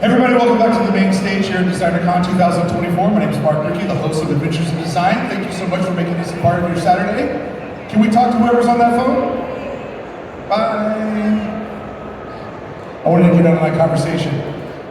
Everybody, welcome back to the main stage here at DesignerCon 2024. My name is Mark Brickey, the host of Adventures in Design. Thank you so much for making this a part of your Saturday. Can we talk to whoever's on that phone? Bye. I wanted to get out of my conversation.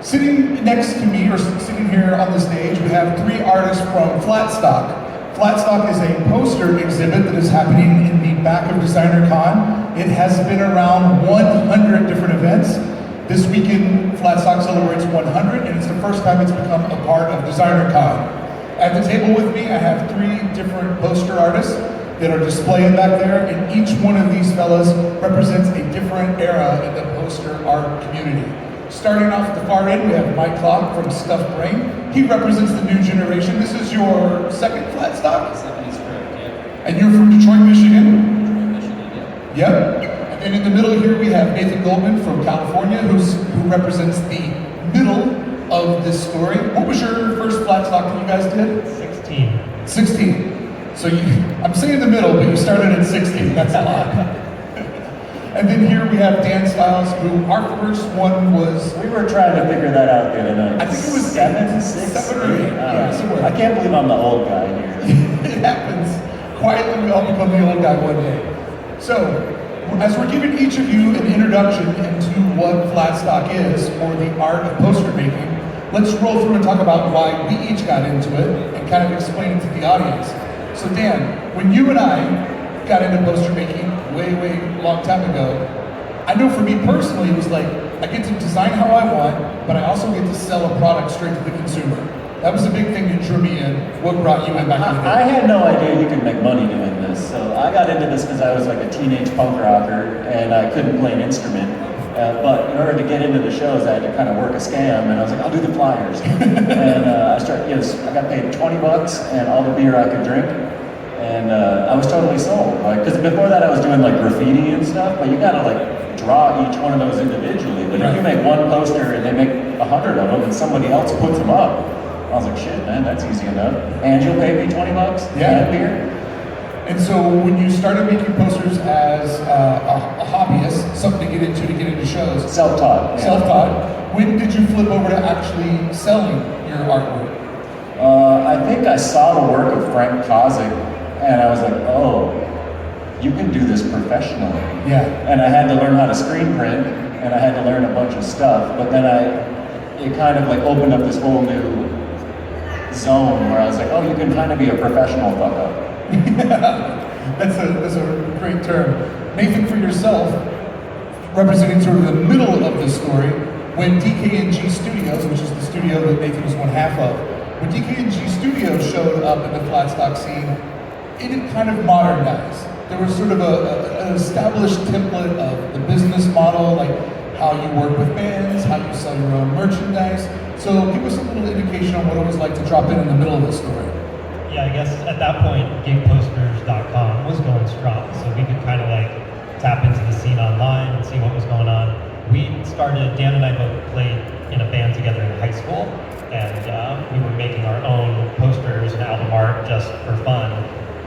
Sitting next to me, or sitting here on the stage, we have three artists from Flatstock. Flatstock is a poster exhibit that is happening in the back of DesignerCon. It has been around 100 different events. This weekend, Flatstock celebrates 100, and it's the first time it's become a part of DesignerCon. At the table with me, I have three different poster artists that are displaying back there, and each one of these fellas represents a different era in the poster art community. Starting off at the far end, we have Mike Clark from Stuffed Brain. He represents the new generation. This is your second Flatstock? Second is correct, yeah. And you're from Detroit, Michigan? Detroit, Michigan, yeah. Yep. And in the middle here, we have Nathan Goldman from California, who represents the middle of this story. What was your first Flatstock that you guys did? 16. 16. So I'm saying the middle, but you started at 16. That's a lot. And then here we have Dan Stiles, who our first one was... We were trying to figure that out the other night. I think it was 7, 6, 7 or 8. Yeah, somewhere. I can't believe I'm the old guy here. It happens. Quietly, we all become the old guy one day. So, as we're giving each of you an introduction into what Flatstock is, or the art of poster making, let's roll through and talk about why we each got into it, and kind of explain it to the audience. So Dan, when you and I got into poster making way long time ago, I know for me personally, it was like, I get to design how I want, but I also get to sell a product straight to the consumer. That was a big thing that drew me in. What brought you in back in the day? I had no idea you could make money doing this. So I got into this because I was like a teenage punk rocker and I couldn't play an instrument. But in order to get into the shows, I had to kind of work a scam, and I was like, I'll do the flyers. And I got paid $20 and all the beer I could drink. And I was totally sold. Because before that I was doing like graffiti and stuff, but you gotta like draw each one of those individually. But if you make one poster and they make 100 of them and somebody else puts them up, I was like, shit, man, that's easy enough. And you'll pay me $20 yeah. and beer. And so when you started making posters as a hobbyist, something to get into shows. Self-taught. Yeah. Self-taught. When did you flip over to actually selling your artwork? I think I saw the work of Frank Kozik, and I was like, oh, you can do this professionally. Yeah. And I had to learn how to screen print, and I had to learn a bunch of stuff, but then it kind of like opened up this whole new zone where I was like, oh, you can kind of be a professional fuck up. That's a great term. Nathan, for yourself, representing sort of the middle of the story, when DKNG Studios, which is the studio that Nathan was one half of, when DKNG Studios showed up in the Flatstock scene, it had kind of modernized. There was sort of an established template of the business model, like how you work with bands, how you sell your own merchandise. So give us a little indication on what it was like to drop in the middle of the story. Yeah, I guess at that point, gigposters.com was going strong, so we could kind of like tap into the scene online and see what was going on. Dan and I both played in a band together in high school, and we were making our own posters and album art just for fun.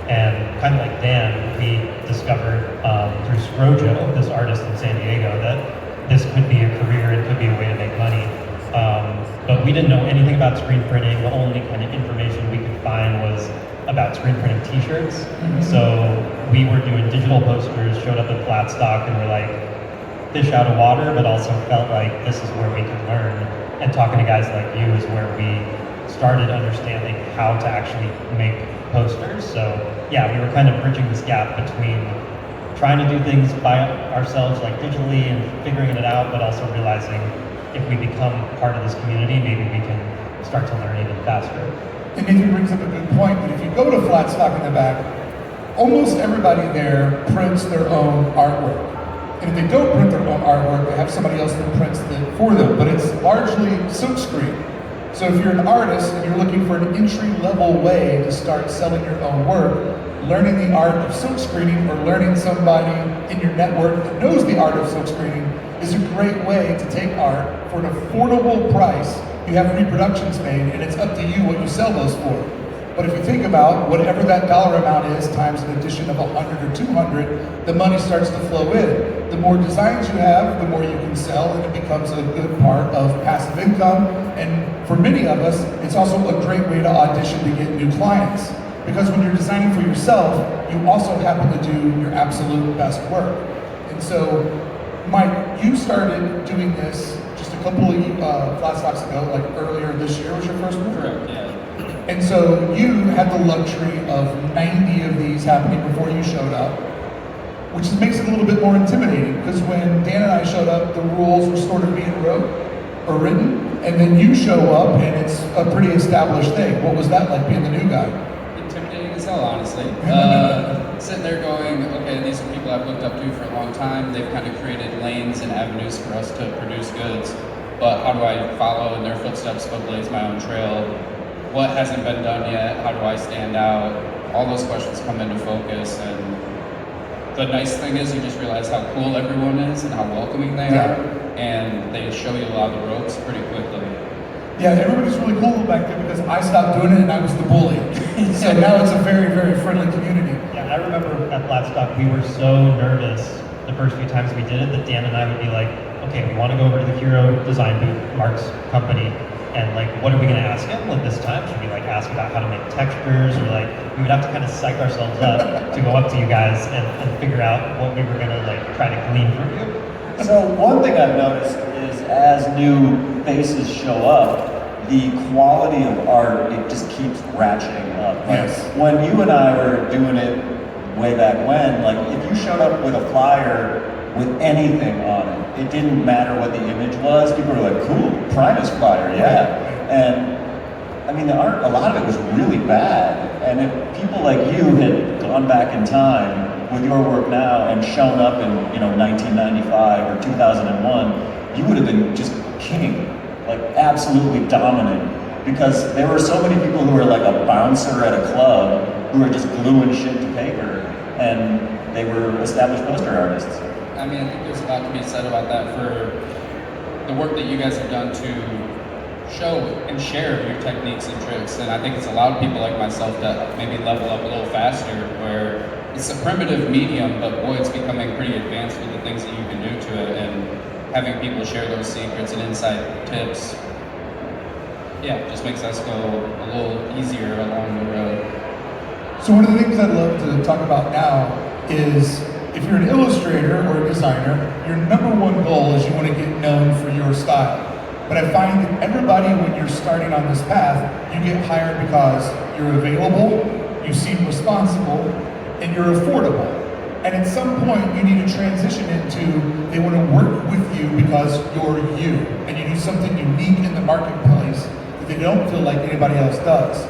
And kind of like Dan, we discovered through Scrojo, this artist in San Diego, that this could be a career, it could be a way to make money. But we didn't know anything about screen printing. The only kind of information we could find was about screen printing t-shirts. Mm-hmm. So we were doing digital posters, showed up at Flatstock, and we're like, fish out of water, but also felt like this is where we could learn. And talking to guys like you is where we started understanding how to actually make posters. So yeah, we were kind of bridging this gap between trying to do things by ourselves, like digitally, and figuring it out, but also realizing if we become part of this community, maybe we can start to learn even faster. And Nathan brings up a good point, that if you go to Flatstock in the back, almost everybody there prints their own artwork. And if they don't print their own artwork, they have somebody else that prints it for them, but it's largely silkscreen. So if you're an artist and you're looking for an entry-level way to start selling your own work, learning the art of silkscreening or learning somebody in your network that knows the art of silkscreening is a great way to take art for an affordable price. You have reproductions made, and it's up to you what you sell those for. But if you think about whatever that dollar amount is times an addition of 100 or 200, the money starts to flow in. The more designs you have, the more you can sell, and it becomes a good part of passive income. And for many of us, it's also a great way to audition to get new clients. Because when you're designing for yourself, you also happen to do your absolute best work. And so, Mike, you started doing this just a couple of Flatstocks ago, like earlier this year was your first one? Correct, yeah. And so you had the luxury of 90 of these happening before you showed up, which makes it a little bit more intimidating, because when Dan and I showed up, the rules were sort of being written, and then you show up and it's a pretty established thing. What was that like, being the new guy? Intimidating as hell, honestly. Sitting there going, okay, these are people I've looked up to for a long time. They've kind of created lanes and avenues for us to produce goods. But how do I follow in their footsteps but blaze my own trail? What hasn't been done yet? How do I stand out? All those questions come into focus, and the nice thing is you just realize how cool everyone is and how welcoming they are, and they show you a lot of the ropes pretty quickly. Yeah, everybody's really cool back then because I stopped doing it and I was the bully. So now it's a very, very friendly community. Yeah, I remember at Flatstock, we were so nervous the first few times we did it that Dan and I would be like, okay, we want to go over to the Hero Design booth, Mark's company, and like, what are we going to ask him this time? Should we like ask about how to make textures, or like, we would have to kind of psych ourselves up to go up to you guys and figure out what we were going to like try to glean from you. So one thing I've noticed is as new faces show up, the quality of art, it just keeps ratcheting up. Like, Yes. when you and I were doing it way back when, like if you showed up with a flyer with anything on it, it didn't matter what the image was, people were like, cool, Primus flyer, yeah. And I mean, the art, a lot of it was really bad. And if people like you had gone back in time with your work now and shown up in 1995 or 2001, you would have been just king, like absolutely dominant, because there were so many people who were like a bouncer at a club who were just gluing shit to paper, and they were established poster artists. I mean, I think there's a lot to be said about that for the work that you guys have done to show and share your techniques and tricks, and I think it's allowed people like myself to maybe level up a little faster, where it's a primitive medium, but boy, it's becoming pretty advanced with the things that you can do to it, and having people share those secrets and inside tips, yeah, just makes us go a little easier along the road. So one of the things I'd love to talk about now is, if you're an illustrator or a designer, your number one goal is you want to get known for your style. But I find that everybody, when you're starting on this path, you get hired because you're available, you seem responsible, and you're affordable. And at some point, you need to transition into, they want to work with you because you're you, and you do something unique in the marketplace that they don't feel like anybody else does.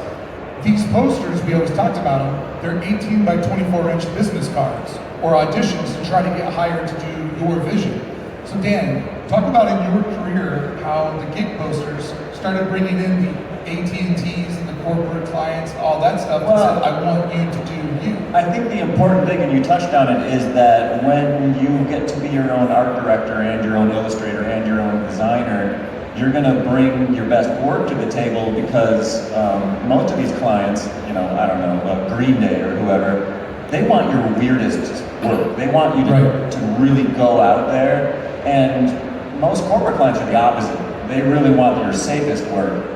These posters, we always talked about them, they're 18 by 24 inch business cards or auditions to try to get hired to do your vision. So Dan, talk about in your career how the gig posters started bringing in the AT&Ts and the corporate clients, all that stuff, and said, I want you to do you. I think the important thing, and you touched on it, is that when you get to be your own art director and your own illustrator and your own designer, you're going to bring your best work to the table, because most of these clients, I don't know, Green Day or whoever, they want your weirdest work. They want you to really go out there, and most corporate clients are the opposite. They really want your safest work.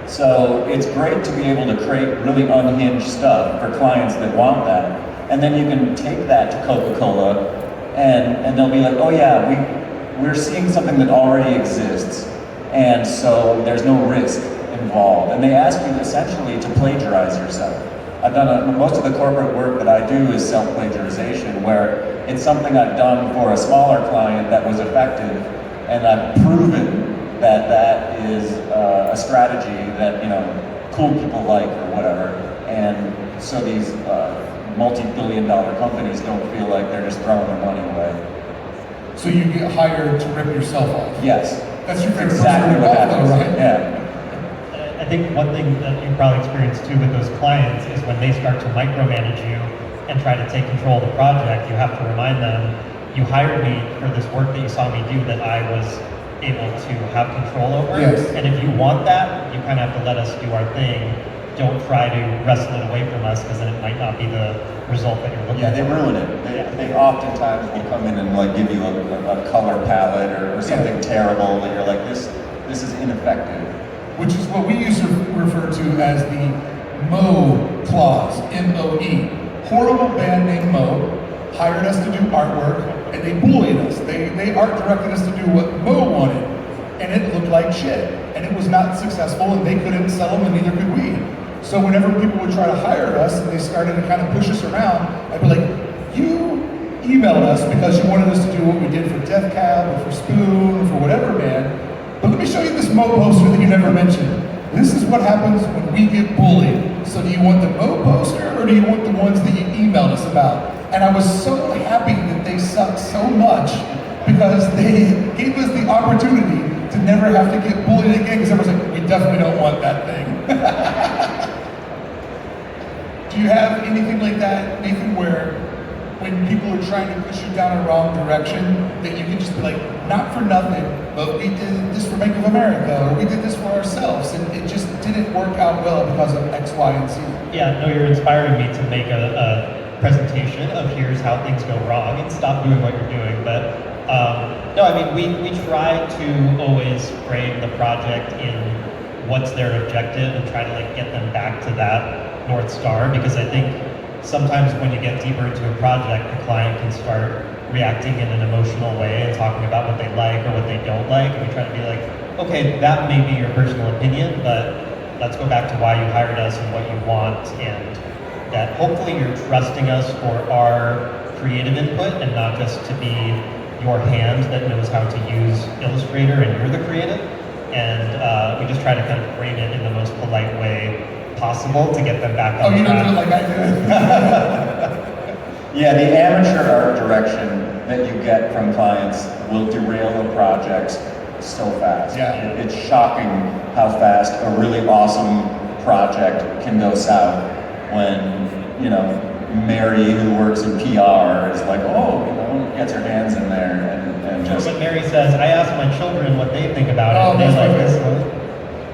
So it's great to be able to create really unhinged stuff for clients that want that. And then you can take that to Coca-Cola, and they'll be like, oh yeah, we're seeing something that already exists, and so there's no risk involved. And they ask you essentially to plagiarize yourself. I've done most of the corporate work that I do is self-plagiarization, where it's something I've done for a smaller client that was effective, and I've proven that that is a strategy that cool people like or whatever. And so these multi-billion-dollar companies don't feel like they're just throwing their money away. So you get hired to rip yourself off. Yes. That's your favorite exactly what happens, right? Yeah. I think one thing that you probably experience too with those clients is when they start to micromanage you and try to take control of the project, you have to remind them, you hired me for this work that you saw me do that I was able to have control over. Yes. And if you want that, you kind of have to let us do our thing. don't try to wrestle it away from us because then it might not be the result that you're looking Yeah, they for. ruin it. They oftentimes will come in and like give you a color palette or something terrible that you're like, this is ineffective. Which is what we used to refer to as the Mo clause, M-O-E. Horrible band named Mo hired us to do artwork, and they bullied us. They art directed us to do what Mo wanted, and it looked like shit. And it was not successful, and they couldn't sell them, and neither could we. So whenever people would try to hire us, and they started to kind of push us around, I'd be like, you emailed us because you wanted us to do what we did for Death Cab, or for Spoon, or for whatever band, but let me show you this Mo poster that you never mentioned. This is what happens when we get bullied. So do you want the Mo poster, or do you want the ones that you emailed us about? And I was so happy that they sucked so much because they gave us the opportunity to never have to get bullied again, because everyone's like, we definitely don't want that thing. Do you have anything like that, Nathan, where when people are trying to push you down a wrong direction, that you can just be like, not for nothing, but we did this for Make of America, or we did this for ourselves, and it just didn't work out well because of X, Y, and Z. Yeah, no, you're inspiring me to make a presentation of here's how things go wrong and stop doing what you're doing. But no, I mean, we try to always frame the project in what's their objective and try to like get them back to that North Star, because I think sometimes when you get deeper into a project, the client can start reacting in an emotional way and talking about what they like or what they don't like, and we try to be like, okay, that may be your personal opinion, but let's go back to why you hired us and what you want, and that hopefully you're trusting us for our creative input and not just to be your hand that knows how to use Illustrator and you're the creative. And we just try to kind of frame it in the most polite way possible to get them back on Oh, you don't track. do it like I do. Yeah, the amateur art direction that you get from clients will derail the projects so fast. Yeah. It's shocking how fast a really awesome project can go south when, you know, Mary, who works in PR, is like, oh, you know, gets her hands in there and just... When Mary says, I asked my children what they think about it, Oh, and they're that's like my this favorite. one.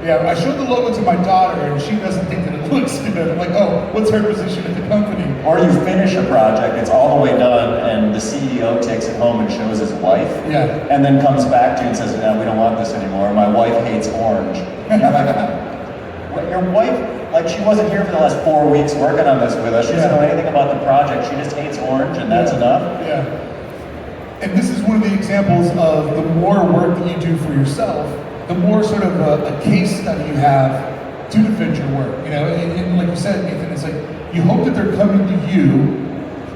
Yeah, I showed the logo to my daughter, and she doesn't think that it looks good. I'm like, oh, what's her position at the company? Or you finish a project, it's all the way done, and the CEO takes it home and shows his wife, Yeah. and then comes back to you and says, no, we don't want this anymore. My wife hates orange. And you're like, what, your wife, like she wasn't here for the last 4 weeks working on this with us. She doesn't know anything about the project. She just hates orange, and that's enough. Yeah. And this is one of the examples of the more work that you do for yourself, the more sort of a case study you have to defend your work. You know, and like you said, Nathan, it's like you hope that they're coming to you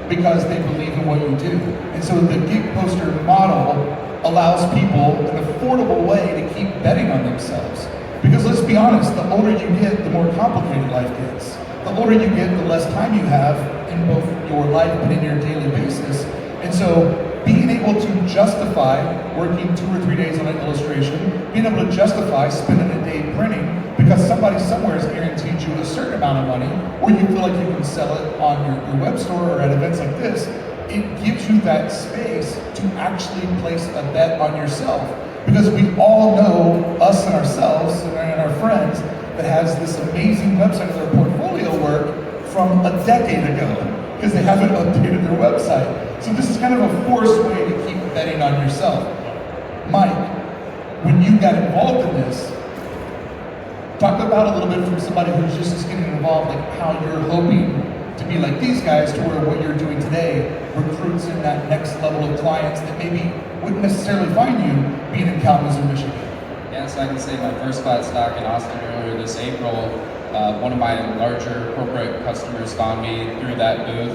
because they believe in what you do. And so the gig poster model allows people an affordable way to keep betting on themselves. Because let's be honest, the older you get, the more complicated life gets. The older you get, the less time you have in both your life and in your daily basis. And so being able to justify working 2 or 3 days on an illustration, being able to justify spending a day printing because somebody somewhere has guaranteed you a certain amount of money, or you feel like you can sell it on your web store or at events like this, it gives you that space to actually place a bet on yourself. Because we all know us and ourselves and our friends that has this amazing website of their portfolio work from a decade ago because they haven't updated their website. So this is kind of a forced way to keep betting on yourself. Mike, when you got involved in this, talk about a little bit from somebody who's just getting involved, like how you're hoping to be like these guys to where what you're doing today recruits in that next level of clients that maybe wouldn't necessarily find you being in Kalamazoo, Michigan. Yeah, so I can say my first Flatstock in Austin earlier this April, one of my larger corporate customers found me through that booth.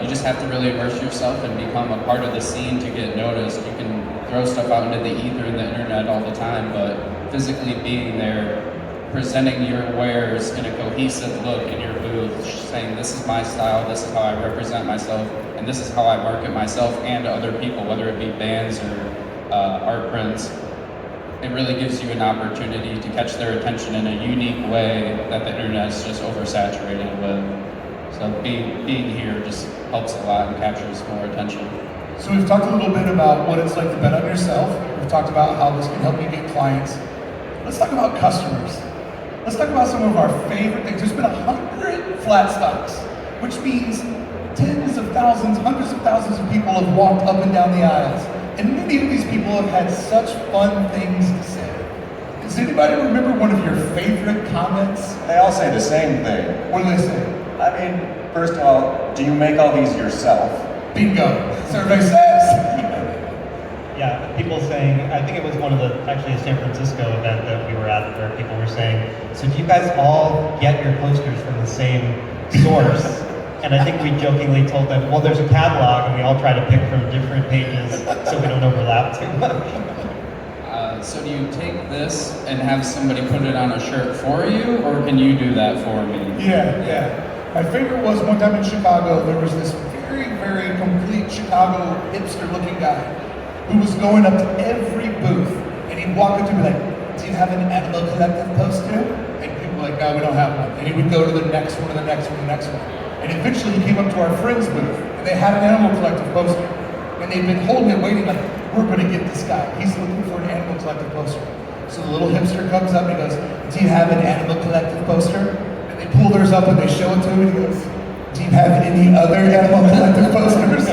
You just have to really immerse yourself and become a part of the scene to get noticed. You can throw stuff out into the ether and the internet all the time, but physically being there, presenting your wares in a cohesive look in your booth, saying this is my style, this is how I represent myself, and this is how I market myself and other people, whether it be bands or art prints. It really gives you an opportunity to catch their attention in a unique way that the internet is just oversaturated with. So being here just helps a lot and captures more attention. So we've talked a little bit about what it's like to bet on yourself. We've talked about how this can help you get clients. Let's talk about customers. Let's talk about some of our favorite things. There's been 100 Flatstocks, which means tens of thousands, hundreds of thousands of people have walked up and down the aisles. And many of these people have had such fun things to say. Does anybody remember one of your favorite comments? They all say the same thing. What do they say? I mean, first of all, do you make all these yourself? Bingo. So everybody says. Yeah, people saying, I think it was one of the, actually a San Francisco event that we were at where people were saying, so do you guys all get your posters from the same source? And I think we jokingly told them, well, there's a catalog and we all try to pick from different pages so we don't overlap too much. So do you take this and have somebody put it on a shirt for you, or can you do that for me? Yeah. My favorite was one time in Chicago, there was this very, very complete Chicago hipster-looking guy who was going up to every booth, and he'd walk up to me like, do you have an Animal Collective poster? And people were like, no, we don't have one. And he would go to the next one, and the next one, and the next one. And eventually he came up to our friend's booth, and they had an Animal Collective poster. And they'd been holding it, waiting, like, we're gonna get this guy. He's looking for an Animal Collective poster. So the little hipster comes up and he goes, do you have an Animal Collective poster? And they pull theirs up and they show it to him and he goes, do you have any other Animal Collective posters?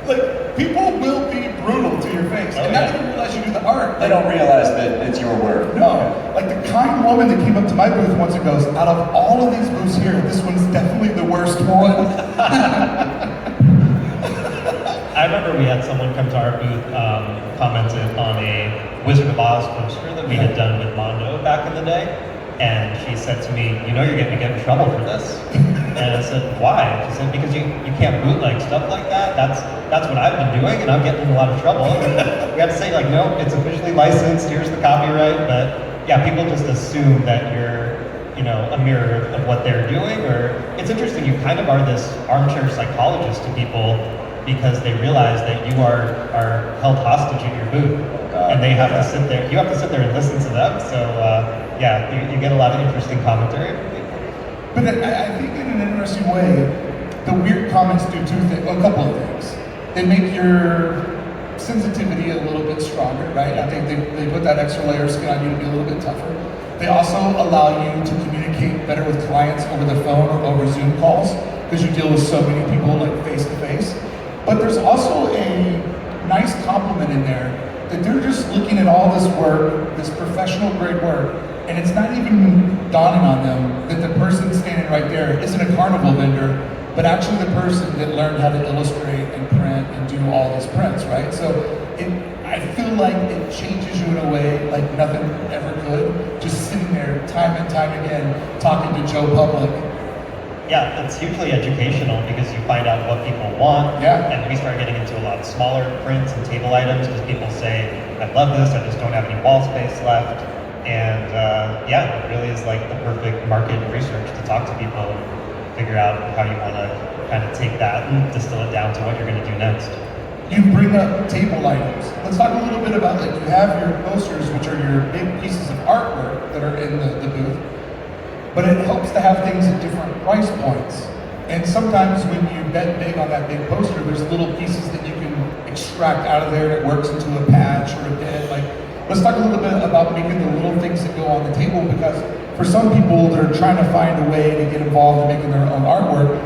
Like, people will be brutal to your face. And not even realize you do the art. They don't realize that it's your work. No, like the kind woman that came up to my booth once and goes, out of all of these booths here, this one's definitely the worst one. I remember we had someone come to our booth, commented on a Wizard of Oz poster that we had done with Mondo back in the day, and she said to me, you know you're going to get in trouble for this. And I said, why? She said, because you can't bootleg stuff like that. That's what I've been doing, and I'm getting in a lot of trouble. And we have to say, like, no, it's officially licensed, here's the copyright, but yeah, people just assume that you're, you know, a mirror of what they're doing, or it's interesting, you kind of are this armchair psychologist to people, because they realize that you are held hostage in your booth, and they have to sit there. You have to sit there and listen to them. So yeah, you get a lot of interesting commentary from people. But I think in an interesting way, the weird comments do a couple of things. They make your sensitivity a little bit stronger, right? I think they put that extra layer of skin on you to be a little bit tougher. They also allow you to communicate better with clients over the phone or over Zoom calls, because you deal with so many people like face to face. But there's also a nice compliment in there that they're just looking at all this work, this professional grade work, and it's not even dawning on them that the person standing right there isn't a carnival vendor, but actually the person that learned how to illustrate and print and do all these prints, right? So I feel like it changes you in a way like nothing ever could, just sitting there time and time again talking to Joe Public. Yeah, it's hugely educational because you find out what people want. Yeah. And we start getting into a lot of smaller prints and table items because people say, I love this, I just don't have any wall space left. And yeah, it really is like the perfect market research to talk to people and figure out how you want to kind of take that and distill it down to what you're going to do next. You bring up table items. Let's talk a little bit about, like, you have your posters, which are your big pieces of artwork that are in the booth. But it helps to have things at different price points. And sometimes when you bet big on that big poster, there's little pieces that you can extract out of there that works into a patch or a bed. Like, let's talk a little bit about making the little things that go on the table, because for some people that are trying to find a way to get involved in making their own artwork,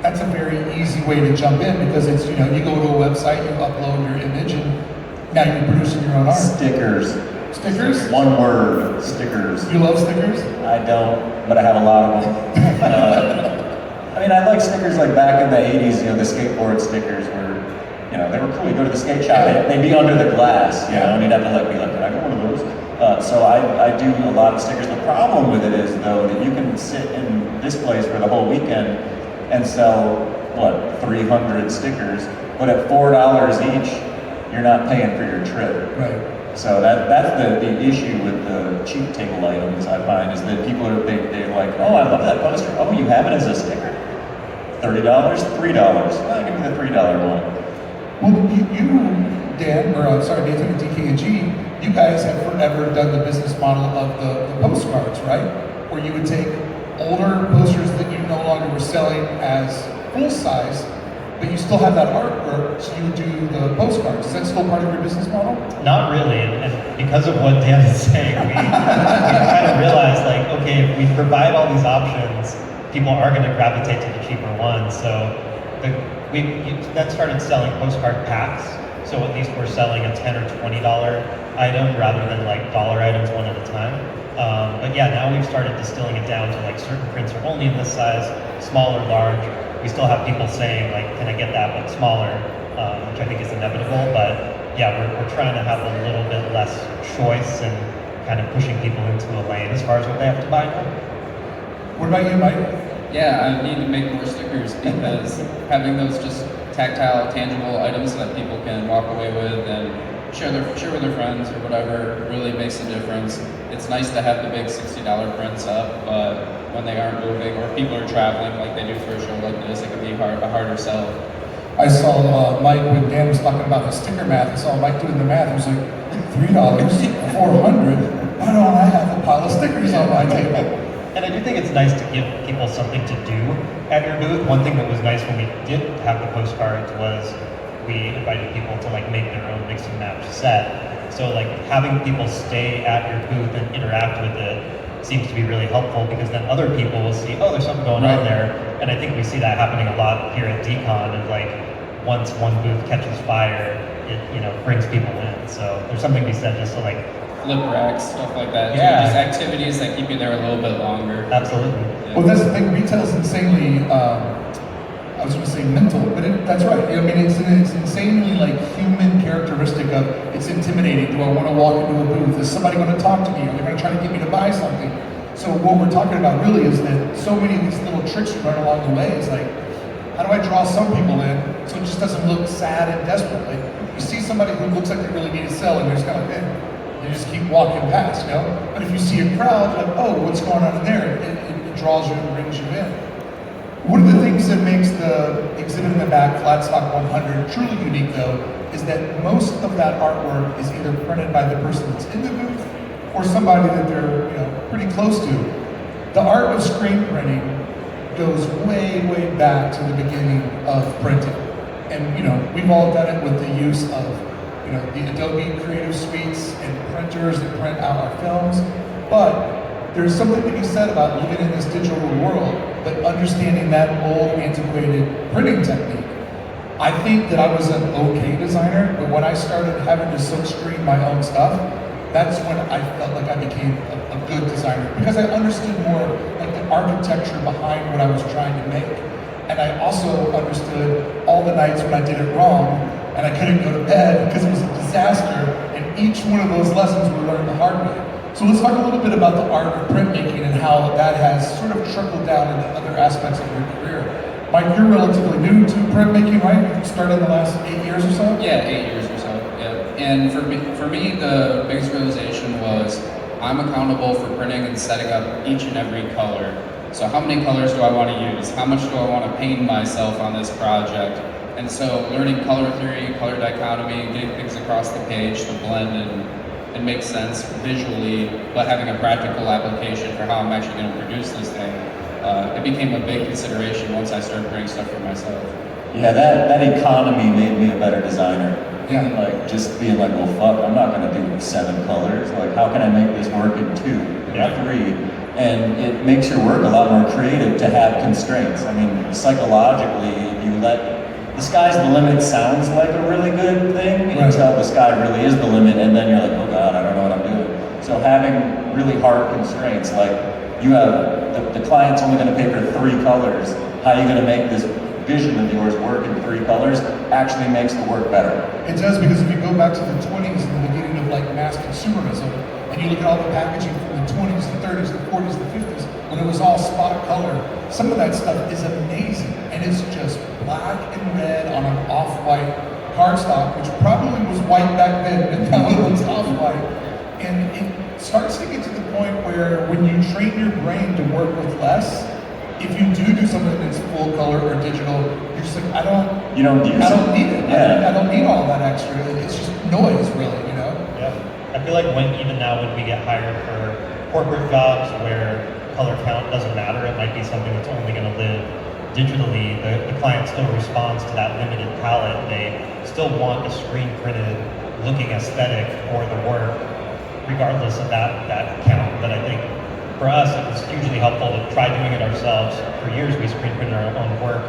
that's a very easy way to jump in, because it's, you know, you go to a website, you upload your image, and now you're producing your own art. Stickers. Stickers? One word, stickers. You love stickers? I don't, but I have a lot of them. I mean, I like stickers like back in the 80s, you know, the skateboard stickers were, you know, they were cool. You go to the skate shop, they'd be under the glass, you know, and you'd have to be like, can I get one of those? So I do a lot of stickers. The problem with it is, though, that you can sit in this place for the whole weekend and sell, what, 300 stickers, but at $4 each, you're not paying for your trip. Right. So that's the issue with the cheap table items, I find, is that people are, they're like, oh, I love that poster. Oh, you have it as a sticker. $30? $3? Well, give me the $3 one. Well, you Dan, or sorry, Nathan at DKG, you guys have forever done the business model of the postcards, right? Where you would take older posters that you no longer were selling as full size, but you still have that artwork, so you would do the postcards. Is that still part of your business model? Not really, and because of what Dan is saying, we kind of realized like, okay, if we provide all these options, people are going to gravitate to the cheaper ones. So we then started selling postcard packs. So at least we're selling a $10 or $20 item rather than like dollar items one at a time. But yeah, now we've started distilling it down to like certain prints are only in this size, small or large. We still have people saying like, can I get that but smaller, which I think is inevitable. But yeah, we're trying to have a little bit less choice and kind of pushing people into a lane as far as what they have to buy now. What about you, Mike? Yeah, I need to make more stickers because having those just tactile, tangible items that people can walk away with and share with their friends or whatever really makes a difference. It's nice to have the big $60 prints up, but when they aren't moving or people are traveling like they do for a show like this, it can be a harder sell. I saw Mike, when Dan was talking about the sticker math, I saw Mike doing the math. It was like $3, 400. Why don't I have a pile of stickers on my table? And I do think it's nice to give people something to do at your booth. One thing that was nice when we did have the postcards was we invited people to like make their own mix and match set. So like having people stay at your booth and interact with it seems to be really helpful because then other people will see, oh, there's something going on there. And I think we see that happening a lot here at DCon of like, once one booth catches fire, it brings people in. So there's something to be said just to like flip racks, stuff like that. Yeah. Just activities that keep you there a little bit longer. Absolutely. Yeah. Well, that's the thing. Retail's insanely, I was going to say mental, but that's right. I mean, it's insanely like human characteristic of it's intimidating. Do I want to walk into a booth? Is somebody going to talk to me? Are they going to try to get me to buy something? So what we're talking about really is that so many of these little tricks you learn along the way is like, how do I draw some people in so it just doesn't look sad and desperate? Like you see somebody who looks like they really need to sell and you're just kind of like, you just keep walking past, But if you see a crowd, like, oh, what's going on in there? It draws you and brings you in. One of the things that makes the exhibit in the back, Flatstock 100, truly unique though, is that most of that artwork is either printed by the person that's in the booth or somebody that they're pretty close to. The art of screen printing goes way, way back to the beginning of printing. And we've all done it with the use of the Adobe Creative Suites and printers that print out our films. But there's something to be said about living in this digital world, but understanding that old, antiquated printing technique. I think that I was an okay designer, but when I started having to silk screen my own stuff, that's when I felt like I became a good designer because I understood more like the architecture behind what I was trying to make. And I also understood all the nights when I did it wrong and I couldn't go to bed because it was a disaster, and each one of those lessons we learned the hard way. So let's talk a little bit about the art of printmaking and how that has sort of trickled down into other aspects of your career. Mike, you're relatively new to printmaking, right? You started in the last 8 years or so? Yeah, 8 years or so, yeah. And for me, the biggest realization was I'm accountable for printing and setting up each and every color. So how many colors do I want to use? How much do I want to paint myself on this project? And so learning color theory, color dichotomy, getting things across the page to blend and make sense visually, but having a practical application for how I'm actually going to produce this thing, it became a big consideration once I started printing stuff for myself. Yeah, that economy made me a better designer. Yeah. Like just being like, well, fuck, I'm not going to do 7 colors. Like, how can I make this work in 2, in 3? And it makes your work a lot more creative to have constraints. I mean, psychologically, you let the sky's the limit sounds like a really good thing until the sky really is the limit, and then you're like, oh God, I don't know what I'm doing. So having really hard constraints, like you have the client's only going to pay for 3 colors. How are you going to make this vision of yours work in 3 colors actually makes the work better? It does, because if you go back to the 20s and the beginning of like mass consumerism, and you look at all the packaging from the 20s, the 30s, the 40s, the 50s, when it was all spot color, some of that stuff is amazing, and it's just black and red on an off-white cardstock, which probably was white back then, and now it looks off-white. And it starts to get to the point where when you train your brain to work with less, if you do something that's full color or digital, you're just like, I don't need it. Yeah. I don't need all that extra. It's just noise, really, Yeah. I feel like even now when we get hired for corporate jobs where color count doesn't matter, it might be something that's only going to live digitally, the client still responds to that limited palette. They still want a screen printed looking aesthetic for the work, regardless of that count. But I think for us, it was hugely helpful to try doing it ourselves. For years, we screen printed our own work.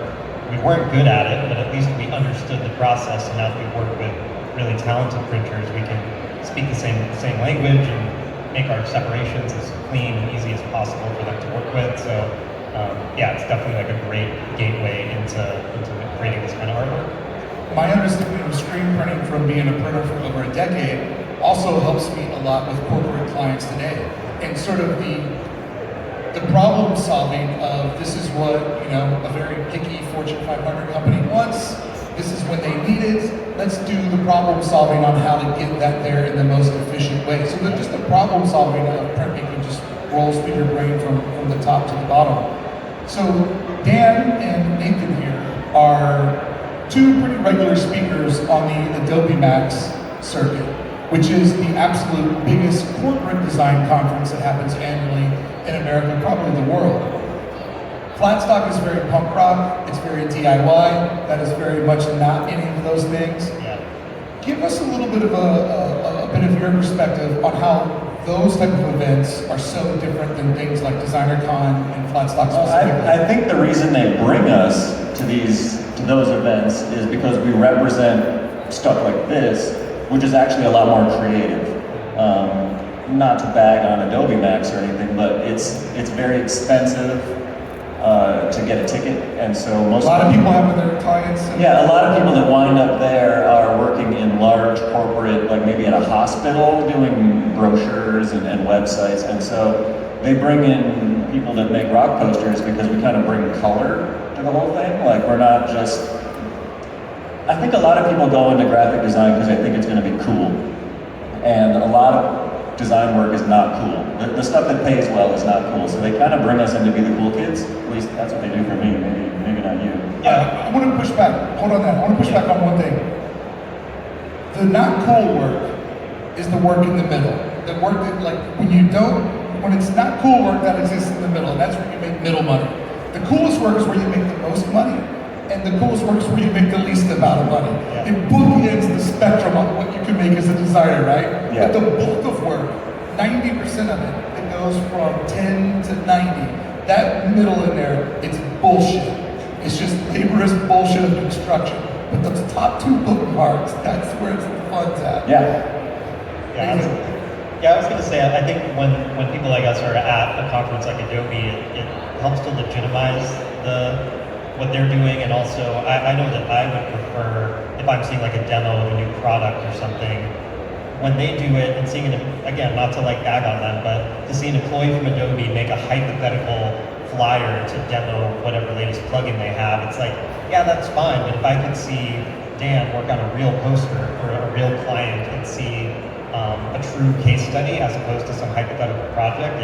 We weren't good at it, but at least we understood the process. And now that we work with really talented printers, we can speak the same language and make our separations as clean and easy as possible for them to work with. So yeah, it's definitely like a great gateway into creating this kind of artwork. My understanding of screen printing from being a printer for over a decade also helps me a lot with corporate clients today. And sort of the problem solving of this is what, a very picky Fortune 500 company wants, this is when they need it, let's do the problem solving on how to get that there in the most efficient way. So that just the problem solving of printmaking just rolls through your brain from the top to the bottom. So Dan and Nathan here are two pretty regular speakers on the Adobe Max circuit, which is the absolute biggest corporate design conference that happens annually in America, probably the world. Flatstock is very punk rock, it's very DIY, that is very much not any of those things. Yeah. Give us a little bit of a bit of your perspective on how those type of events are so different than things like DesignerCon and Flatstock specifically. I think the reason they bring us to those events is because we represent stuff like this, which is actually a lot more creative. Not to bag on Adobe Max or anything, but it's very expensive to get a ticket, and so a lot of people have their clients. Yeah, a lot of people that wind up there are working in large corporate, like maybe at a hospital, doing brochures and websites, and so they bring in people that make rock posters because we kind of bring color to the whole thing. Like we're not just. I think a lot of people go into graphic design because they think it's going to be cool, and a lot of design work is not cool. The stuff that pays well is not cool, so they kind of bring us in to be the cool kids. At least that's what they do for me, maybe not you. Yeah, I want to push back. Hold on that. I want to push back on one thing. The not cool work is the work in the middle. The work that, like, when it's not cool work that exists in the middle, and that's where you make middle money. The coolest work is where you make the most money, and the coolest work is where you make the least amount of money. Yeah. It bookends the spectrum of what you can make as a designer, right? Yeah. But the bulk of work, 90% of it goes from 10 to 90. That middle in there, it's bullshit. It's just laborious bullshit of construction. But those top two bookmarks, that's where it's the fun's at. Yeah. I was going to say, I think when people like us are at a conference like Adobe, it helps to legitimize what they're doing, and also I know that I would prefer, if I'm seeing like a demo of a new product or something, when they do it and seeing it, again, not to like bag on them, but to see an employee from Adobe make a hypothetical flyer to demo whatever latest plugin they have, it's like, yeah, that's fine, but if I could see Dan work on a real poster or a real client and see a true case study as opposed to some hypothetical project,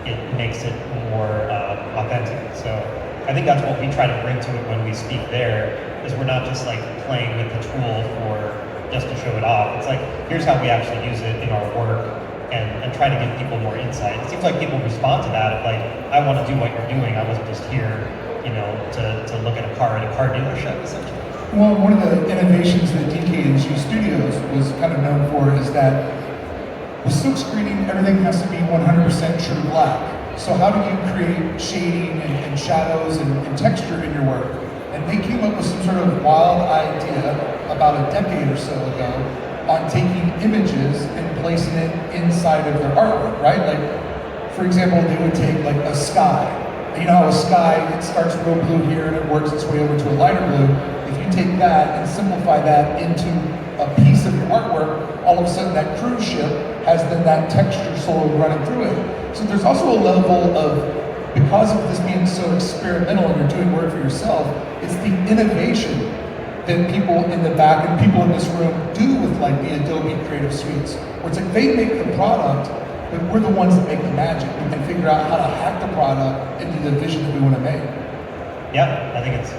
it makes it more authentic. So I think that's what we try to bring to it when we speak there, is we're not just like playing with the tool just to show it off. It's like, here's how we actually use it in our work, and try to give people more insight. It seems like people respond to that of like, I want to do what you're doing, I wasn't just here, to look at a car at a car dealership, essentially. Well, one of the innovations that DKNG Studios was kind of known for is that with silk screening, everything has to be 100% true black. So how do you create shading and shadows and texture in your work? And they came up with some sort of wild idea about a decade or so ago on taking images and placing it inside of their artwork, right? Like, for example, they would take like a sky. You know how a sky, it starts real blue here and it works its way over to a lighter blue. If you take that and simplify that into a piece of your artwork, all of a sudden that cruise ship has then that texture sort of running through it. So there's also a level of, because of this being so experimental and you're doing work for yourself, it's the innovation that people in the back and people in this room do with like the Adobe Creative Suites. Where it's like they make the product, but we're the ones that make the magic. We can figure out how to hack the product into the vision that we want to make. Yeah, I think it's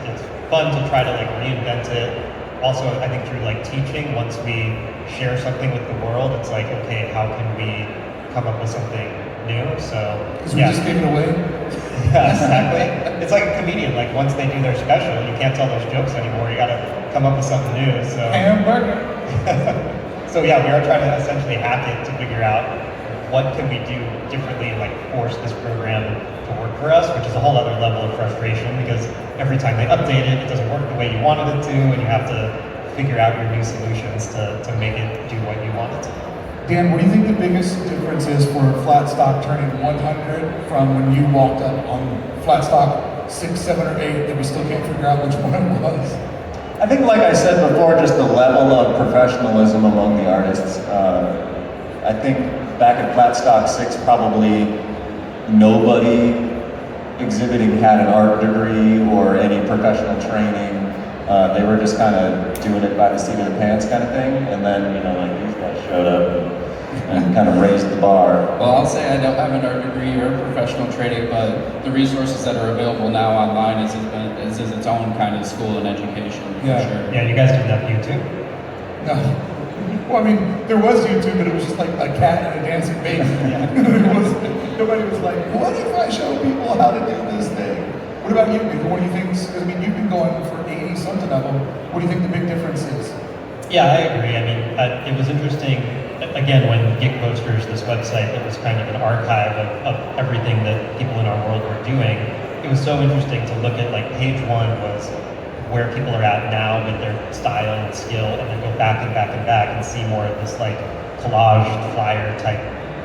fun to try to like reinvent it. Also, I think through like teaching, once we share something with the world, it's like, okay, how can we come up with something new? So Because we just gave it away. Yeah, exactly. It's like a comedian. Like once they do their special, you can't tell those jokes anymore. You got to come up with something new. So Hamburger. so yeah, we are trying to essentially hack it to figure out what can we do differently and like force this program to work for us, which is a whole other level of frustration because every time they update it, it doesn't work the way you wanted it to, and you have to figure out your new solutions to make it do what you want it to. Dan, what do you think the biggest difference is for Flatstock turning 100 from when you walked up on Flatstock 6, 7, or 8 that we still can't figure out which one it was? I think, like I said before, just the level of professionalism among the artists. I think back at Flatstock 6, probably nobody exhibiting had an art degree or any professional training. They were just kind of doing it by the seat of their pants kind of thing. And then, you know, like these guys showed up and kind of raised the bar. Well, I'll say I don't have an art degree or professional training, but the resources that are available now online is its own kind of school and education. Yeah. For sure. Yeah, you guys didn't have YouTube. No. Well, I mean, there was YouTube, but it was just like a cat and a dancing baby. Nobody was like, what if I show people how to do this thing? What about you, Nick? What do you think? Because I mean, you've been going for 80 something of them. What do you think the big difference is? Yeah, I agree. I mean, it was interesting, again, when Gig Posters, this website that was kind of an archive of everything that people in our world were doing, it was so interesting to look at, like, page 1 was where people are at now with their style and skill, and then go back and back and back and see more of this, like, collaged flyer type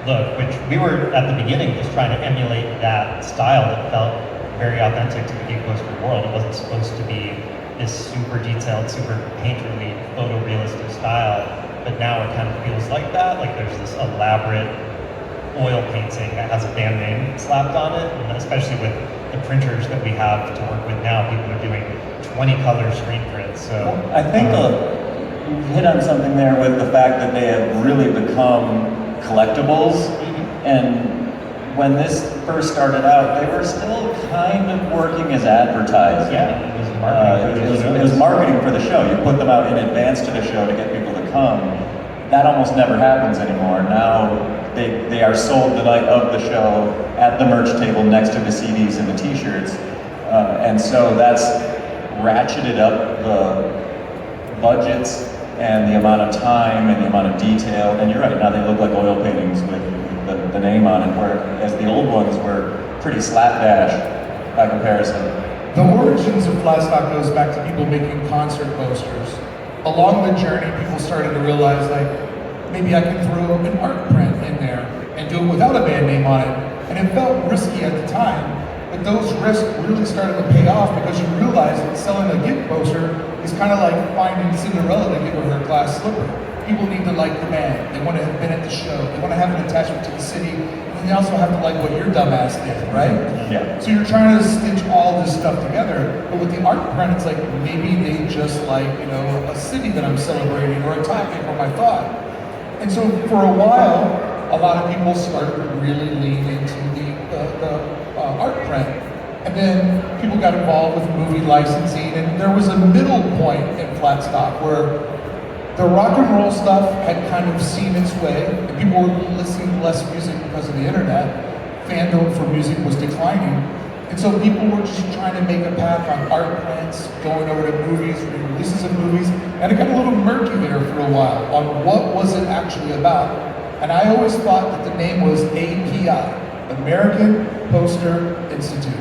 look, which we were, at the beginning, just trying to emulate that style that felt very authentic to the Gig Poster world. It wasn't supposed to be this super detailed, super painterly, photorealistic style, but now it kind of feels like that. Like there's this elaborate oil painting that has a band name slapped on it, and especially with the printers that we have to work with now, people are doing 20 color screen prints. So I think you hit on something there with the fact that they have really become collectibles. And when this first started out, they were still kind of working as advertising. yeah, it was marketing. It was marketing for the show. You put them out in advance to the show to get people to come. That almost never happens anymore. Now they are sold the night of the show at the merch table next to the CDs and the t-shirts. And so that's ratcheted up the budgets and the amount of time and the amount of detail. And you're right, now they look like oil paintings with the name on it, whereas the old ones were pretty slapdash by comparison. The origins of Flatstock goes back to people making concert posters. Along the journey, people started to realize, like, maybe I can throw an art print in there and do it without a band name on it. And it felt risky at the time, but those risks really started to pay off because you realize that selling a Gig poster is kind of like finding Cinderella to give her her glass slipper. People need to like the band. They want to have been at the show. They want to have an attachment to the city. And they also have to like what your dumbass did, right? Yeah. So you're trying to stitch all this stuff together. But with the art print, it's like maybe they just like, you know, a city that I'm celebrating or a topic or my thought. And so for a while, a lot of people started to really lean into the art print. And then people got involved with movie licensing. And there was a middle point in Flatstock where the rock and roll stuff had kind of seen its way, and people were listening to less music because of the internet. Fandom for music was declining, and so people were just trying to make a path on art prints, going over to movies, releases of movies, and it got a little murky there for a while on what was it actually about. And I always thought that the name was API, American Poster Institute.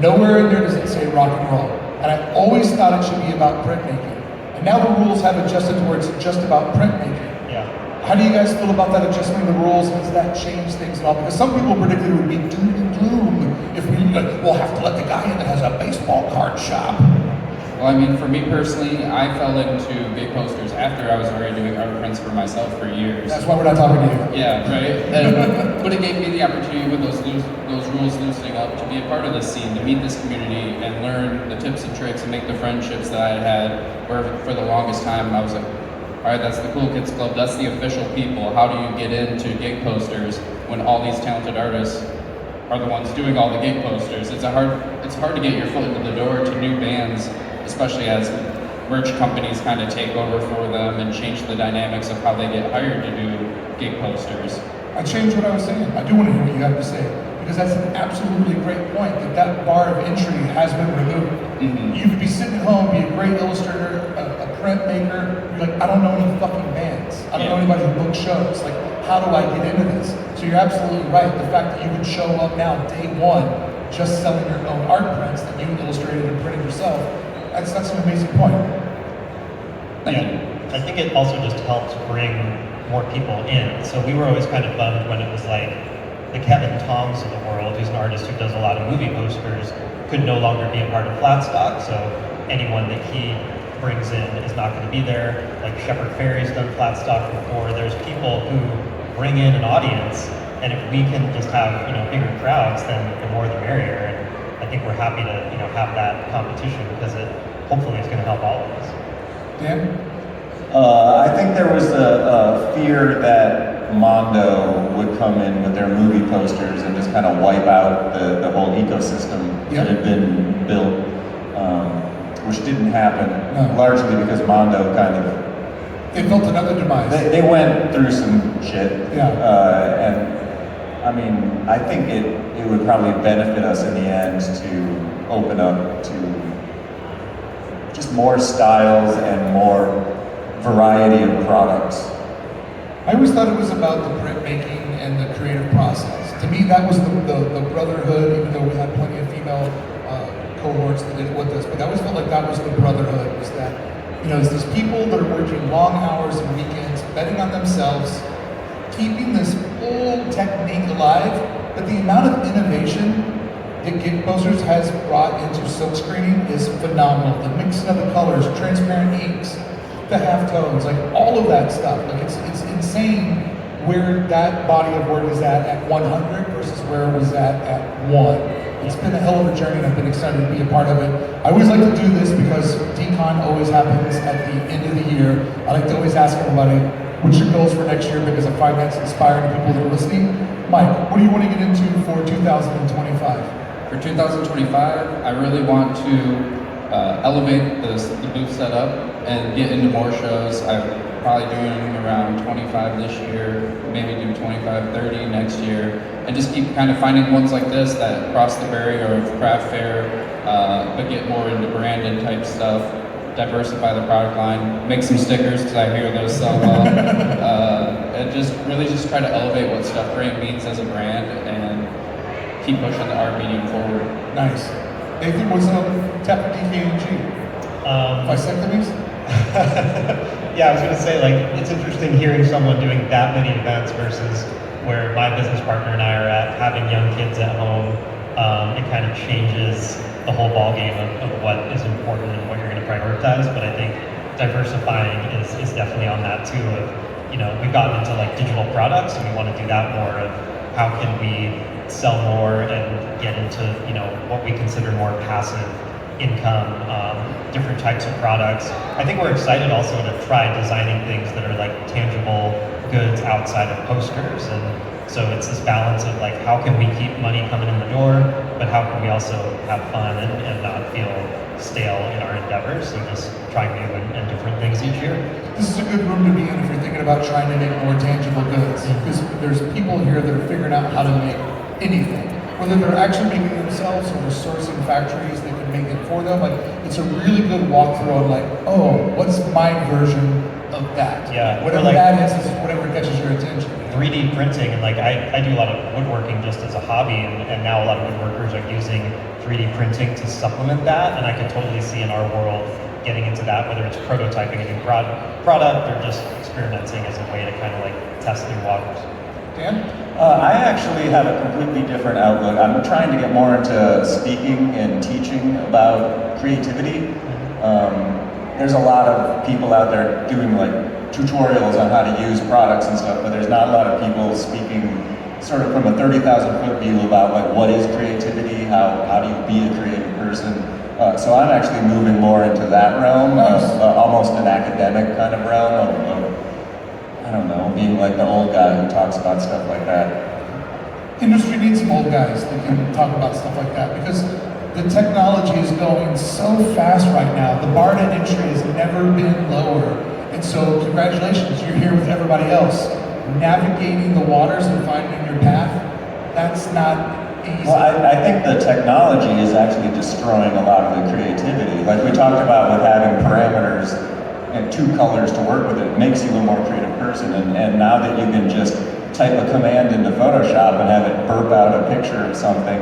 Nowhere in there does it say rock and roll, and I always thought it should be about printmaking. And now the rules have adjusted to where it's just about printmaking. Yeah. How do you guys feel about that adjustment of the rules? Has that changed things at all? Because some people predicted it would be doom and gloom if we'll have to let the guy in that has a baseball card shop. Well, I mean, for me personally, I fell into Gig Posters after I was already doing art prints for myself for years. That's why we're not talking to you. Yeah, right. And, but it gave me the opportunity with those rules loosening up to be a part of this scene, to meet this community and learn the tips and tricks and make the friendships that I had. Where for the longest time I was like, all right, that's the Cool Kids Club, that's the official people. How do you get into Gig Posters when all these talented artists are the ones doing all the Gig Posters? It's hard to get your foot into the door to new bands, especially as merch companies kind of take over for them and change the dynamics of how they get hired to do Gig Posters. I changed what I was saying. I do want to hear what you have to say, because that's an absolutely great point, that bar of entry has been removed. Mm-hmm. You could be sitting at home, be a great illustrator, a printmaker, you're like, I don't know any fucking bands. I don't know anybody who books shows. Like, how do I get into this? So you're absolutely right. The fact that you can show up now, day one, just selling your own art prints that you illustrated and printed yourself, that's an amazing point. Yeah, I think it also just helps bring more people in. So we were always kind of bummed when it was like the Kevin Toms of the world, who's an artist who does a lot of movie posters, could no longer be a part of Flatstock. So anyone that he brings in is not going to be there. Like Shepard Fairey's done Flatstock before. There's people who bring in an audience, and if we can just have bigger crowds, then the more the merrier. And I think we're happy to have that competition because it hopefully is going to help all of us. Dan? I think there was a fear that Mondo would come in with their movie posters and just kind of wipe out the whole ecosystem that had been built, which didn't happen, largely because Mondo kind of... They built another demise. They went through some shit. And I mean, I think it would probably benefit us in the end to open up to just more styles and more variety of products. I always thought it was about the printmaking and the creative process. To me, that was the brotherhood, even though we had plenty of female cohorts that did it with us, but I always felt like that was the brotherhood, was that, it's these people that are working long hours and weekends, betting on themselves, keeping this old technique alive, but the amount of innovation that Gig Posters has brought into silk screening is phenomenal. The mixing of the colors, transparent inks, the halftones, like all of that stuff. Like it's insane where that body of work is at 100 versus where it was at 1. It's been a hell of a journey and I've been excited to be a part of it. I always like to do this because DCon always happens at the end of the year. I like to always ask everybody, what's your goals for next year, because I find that's inspiring to people that are listening. Mike, what do you want to get into for 2025? For 2025, I really want to elevate the booth setup and get into more shows. I'm probably doing around 25 this year, maybe do 25, 30 next year, and just keep kind of finding ones like this that cross the barrier of craft fair, but get more into branded type stuff, diversify the product line, make some stickers because I hear those sell well, and just really just try to elevate what Stuff Frame means as a brand and keep pushing the art medium forward. Nice. Nathan, what's up? Tap DKNG. Vasectomies? Yeah, I was going to say, it's interesting hearing someone doing that many events versus where my business partner and I are at, having young kids at home. It kind of changes the whole ballgame of what is important and what you're going to prioritize. But I think diversifying is definitely on that too. We've gotten into digital products, and we want to do that more of how can we sell more and get into what we consider more passive income, different types of products. I think we're excited also to try designing things that are tangible goods outside of posters, and so it's this balance of how can we keep money coming in the door, but how can we also have fun and not feel stale in our endeavors. So just trying new and different things each year. This is a good room to be in if you're thinking about trying to make more tangible goods, because there's people here that are figuring out how to make anything, whether they're actually making it themselves or they're sourcing factories that can make it for them. It's a really good walkthrough on what's my version of that? Yeah. Whatever that is whatever catches your attention. 3D printing, and I do a lot of woodworking just as a hobby, and now a lot of woodworkers are using 3D printing to supplement that, and I could totally see in our world getting into that, whether it's prototyping a new product or just experimenting as a way to kind of test new waters. Dan? I actually have a completely different outlook. I'm trying to get more into speaking and teaching about creativity. There's a lot of people out there doing tutorials on how to use products and stuff, but there's not a lot of people speaking sort of from a 30,000 foot view about what is creativity, how do you be a creative person. So I'm actually moving more into that realm, almost an academic kind of realm of I don't know, being the old guy who talks about stuff like that. Industry needs some old guys that can talk about stuff like that, because the technology is going so fast right now. The bar to entry has never been lower. And so congratulations, you're here with everybody else. Navigating the waters and finding your path, that's not easy. Well, I think the technology is actually destroying a lot of the creativity. Like we talked about with having parameters, and 2 colors to work with it makes you a more creative person. And now that you can just type a command into Photoshop and have it burp out a picture of something,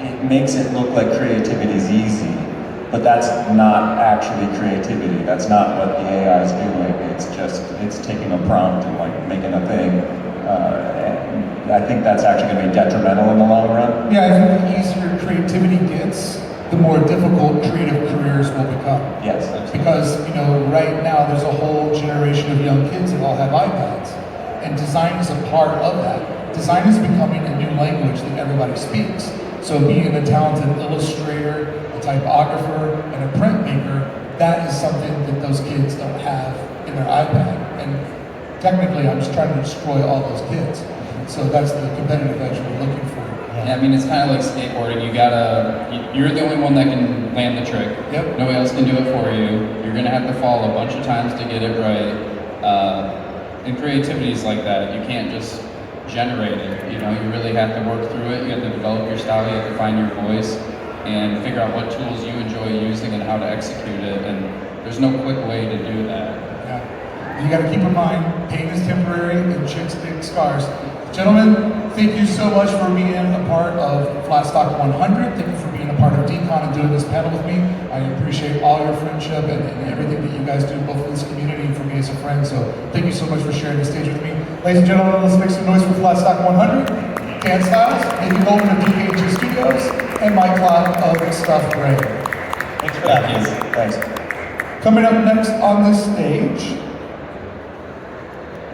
it makes it look like creativity is easy. But that's not actually creativity. That's not what the AI is doing. It's taking a prompt and like making a thing. And I think that's actually going to be detrimental in the long run. Yeah, I think the easier creativity gets, the more difficult creative careers will become. Yes. Because, right now there's a whole generation of young kids that all have iPads. And design is a part of that. Design is becoming a new language that everybody speaks. So being a talented illustrator, a typographer, and a printmaker, that is something that those kids don't have in their iPad. And technically, I'm just trying to destroy all those kids. So that's the competitive edge we're looking for. Yeah, I mean, it's kind of like skateboarding. You're the only one that can land the trick. Yep. Nobody else can do it for you. You're gonna have to fall a bunch of times to get it right. And creativity is like that. You can't just generate it. You really have to work through it. You have to develop your style. You have to find your voice and figure out what tools you enjoy using and how to execute it. And there's no quick way to do that. Yeah. You got to keep in mind, pain is temporary and chicks dig scars. Gentlemen, thank you so much for being a part of Flatstock 100. Thank you for being a part of DCon and doing this panel with me. I appreciate all your friendship and everything that you guys do, both in this community and for me as a friend. So thank you so much for sharing the stage with me. Ladies and gentlemen, let's make some noise for Flatstock 100. Dan Styles, Nathan Golden of DKG Studios, and Mike Clark of Stuff Gray. Thanks for having us. Thanks. Coming up next on this stage,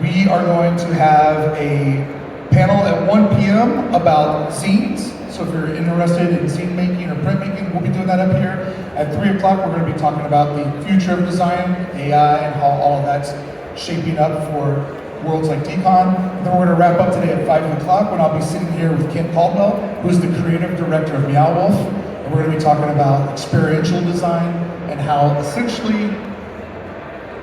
we are going to have a panel at 1 p.m. about zines. So if you're interested in zine making or printmaking, we'll be doing that up here. At 3 o'clock, we're going to be talking about the future of design, AI, and how all of that's shaping up for worlds like DCon. And then we're going to wrap up today at 5 o'clock when I'll be sitting here with Ken Caldwell, who's the creative director of Meow Wolf. And we're going to be talking about experiential design and how essentially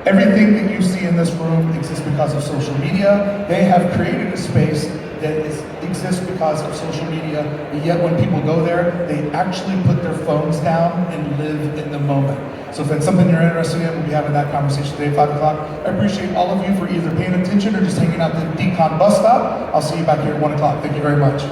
everything that you see in this room exists because of social media. They have created a space that exists because of social media, but yet when people go there, they actually put their phones down and live in the moment. So if that's something you're interested in, we'll be having that conversation today at 5 o'clock. I appreciate all of you for either paying attention or just hanging out at the DCon bus stop. I'll see you back here at 1 o'clock. Thank you very much.